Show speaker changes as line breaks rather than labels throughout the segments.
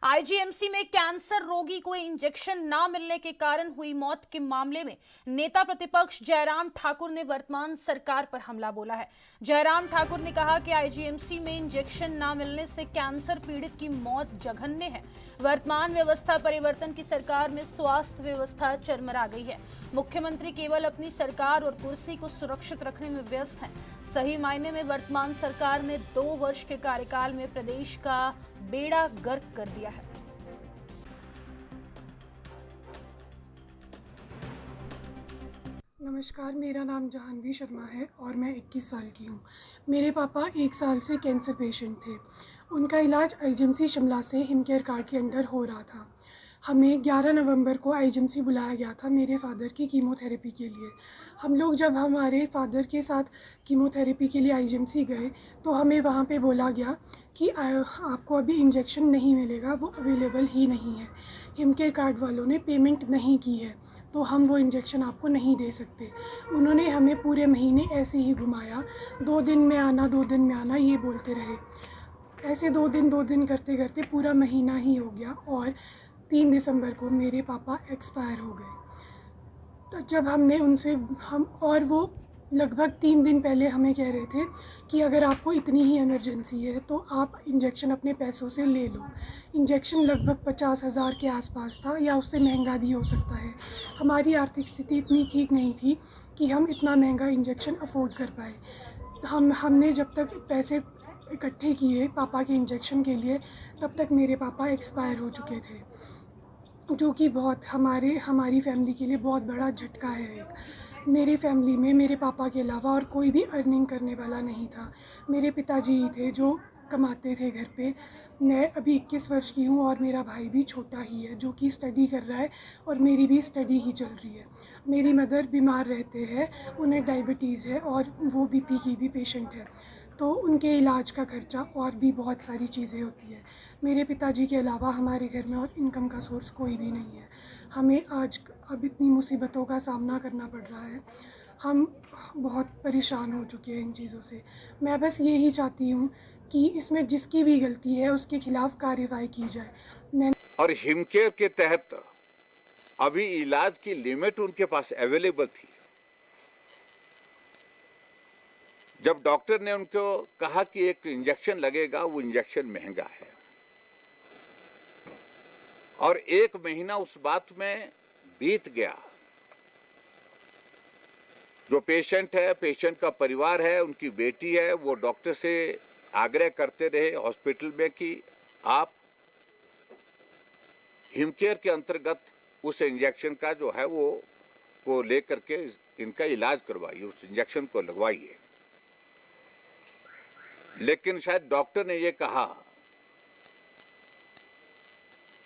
IGMC में cancer रोगी को इंजेक्शन ना मिलने के कारण हुई मौत के मामले में नेता प्रतिपक्ष जयराम ठाकुर ने वर्तमान सरकार पर हमला बोला है। जयराम ठाकुर ने कहा कि आईजीएमसी में इंजेक्शन ना मिलने से कैंसर पीड़ित की मौत जघन्य है। वर्तमान व्यवस्था परिवर्तन की सरकार में स्वास्थ्य व्यवस्था चरमरा गई है। मुख्यमंत्री केवल अपनी सरकार और कुर्सी को सुरक्षित रखने में व्यस्त हैं। सही मायने में वर्तमान सरकार ने 2 वर्ष के कार्यकाल में प्रदेश का बेड़ा गर्क कर दिया है।
नमस्कार, मेरा नाम जाह्नवी शर्मा है और मैं 21 साल की हूँ। मेरे पापा 1 साल से कैंसर पेशेंट थे। उनका इलाज आईजीएमसी शिमला से हिमकेयर कार्ड के अंडर हो रहा था। हमें 11 नवंबर को आईजीएमसी बुलाया गया था मेरे फादर की कीमोथेरेपी के लिए। हम लोग जब हमारे फादर के साथ कीमोथेरेपी के लिए आईजीएमसी गए तो हमें वहाँ पे बोला गया कि आपको अभी इंजेक्शन नहीं मिलेगा, वो अवेलेबल ही नहीं है। हिमकेयर कार्ड वालों ने पेमेंट नहीं की है तो हम वो इंजेक्शन आपको नहीं दे सकते। उन्होंने हमें पूरे महीने ऐसे ही घुमाया, 2 दिन में आना 2 दिन में आना ये बोलते रहे। ऐसे 2 दिन करते करते पूरा महीना ही हो गया और 3 दिसंबर को मेरे पापा एक्सपायर हो गए। तो जब हमने उनसे वो लगभग 3 दिन पहले हमें कह रहे थे कि अगर आपको इतनी ही इमरजेंसी है तो आप इंजेक्शन अपने पैसों से ले लो। इंजेक्शन लगभग 50,000 के आसपास था या उससे महंगा भी हो सकता है। हमारी आर्थिक स्थिति इतनी ठीक नहीं थी कि हम इतना महंगा इंजेक्शन अफोर्ड कर पाए। हमने जब तक पैसे इकट्ठे किए पापा के इंजेक्शन के लिए तब तक मेरे पापा एक्सपायर हो चुके थे, जो कि बहुत हमारी फैमिली के लिए बहुत बड़ा झटका है। एक मेरी फैमिली में मेरे पापा के अलावा और कोई भी अर्निंग करने वाला नहीं था। मेरे पिताजी ही थे जो कमाते थे घर पे। मैं अभी 21 वर्ष की हूँ और मेरा भाई भी छोटा ही है जो कि स्टडी कर रहा है और मेरी भी स्टडी ही चल रही है। मेरी मदर बीमार रहते हैं, उन्हें डायबिटीज़ है और वो बीपी की भी पेशेंट है, तो उनके इलाज का खर्चा और भी बहुत सारी चीज़ें होती है। मेरे पिताजी के अलावा हमारे घर में और इनकम का सोर्स कोई भी नहीं है। हमें अब इतनी मुसीबतों का सामना करना पड़ रहा है। हम बहुत परेशान हो चुके हैं इन चीज़ों से। मैं बस यही चाहती हूँ कि इसमें जिसकी भी गलती है उसके खिलाफ कार्रवाई की जाए।
और हिमकेयर के तहत अभी इलाज की लिमिट उनके पास अवेलेबल थी। जब डॉक्टर ने उनको कहा कि एक इंजेक्शन लगेगा, वो इंजेक्शन महंगा है और 1 महीना उस बात में बीत गया। जो पेशेंट है, पेशेंट का परिवार है, उनकी बेटी है, वो डॉक्टर से आग्रह करते रहे हॉस्पिटल में कि आप हिमकेयर के अंतर्गत उस इंजेक्शन का जो है वो लेकर के इनका इलाज करवाइए, उस इंजेक्शन को लगवाइए। लेकिन शायद डॉक्टर ने ये कहा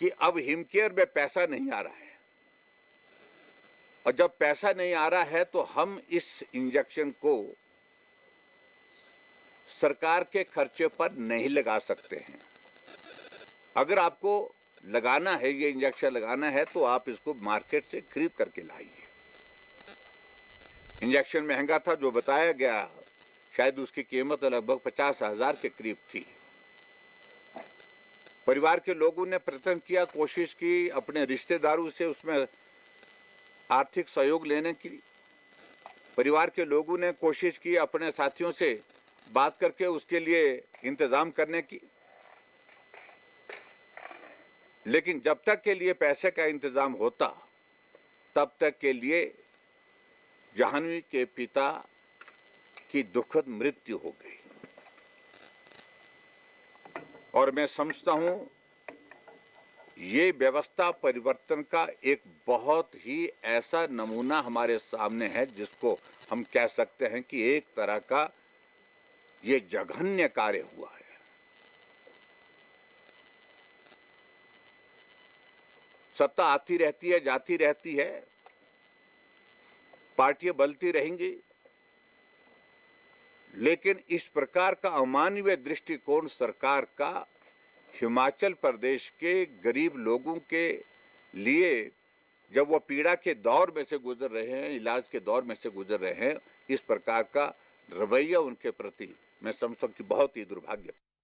कि अब हिमकेयर में पैसा नहीं आ रहा है और जब पैसा नहीं आ रहा है तो हम इस इंजेक्शन को सरकार के खर्चे पर नहीं लगा सकते हैं। अगर आपको लगाना है, ये इंजेक्शन लगाना है, तो आप इसको मार्केट से खरीद करके लाइए। इंजेक्शन महंगा था, जो बताया गया, शायद उसकी कीमत लगभग 50,000 के करीब थी। परिवार के लोगों ने प्रयत्न किया, कोशिश की अपने रिश्तेदारों से उसमें आर्थिक सहयोग लेने की। परिवार के लोगों ने कोशिश की अपने साथियों से बात करके उसके लिए इंतजाम करने की। लेकिन जब तक के लिए पैसे का इंतजाम होता तब तक के लिए जाह्नवी के पिता की दुखद मृत्यु हो गई। और मैं समझता हूं ये व्यवस्था परिवर्तन का एक बहुत ही ऐसा नमूना हमारे सामने है जिसको हम कह सकते हैं कि एक तरह का ये जघन्य कार्य हुआ है। सत्ता आती रहती है, जाती रहती है, पार्टियां बदलती रहेंगी, लेकिन इस प्रकार का अमानवीय दृष्टिकोण सरकार का हिमाचल प्रदेश के गरीब लोगों के लिए, जब वो पीड़ा के दौर में से गुजर रहे हैं, इलाज के दौर में से गुजर रहे हैं, इस प्रकार का रवैया उनके प्रति मैं समझता हूं कि बहुत ही दुर्भाग्य।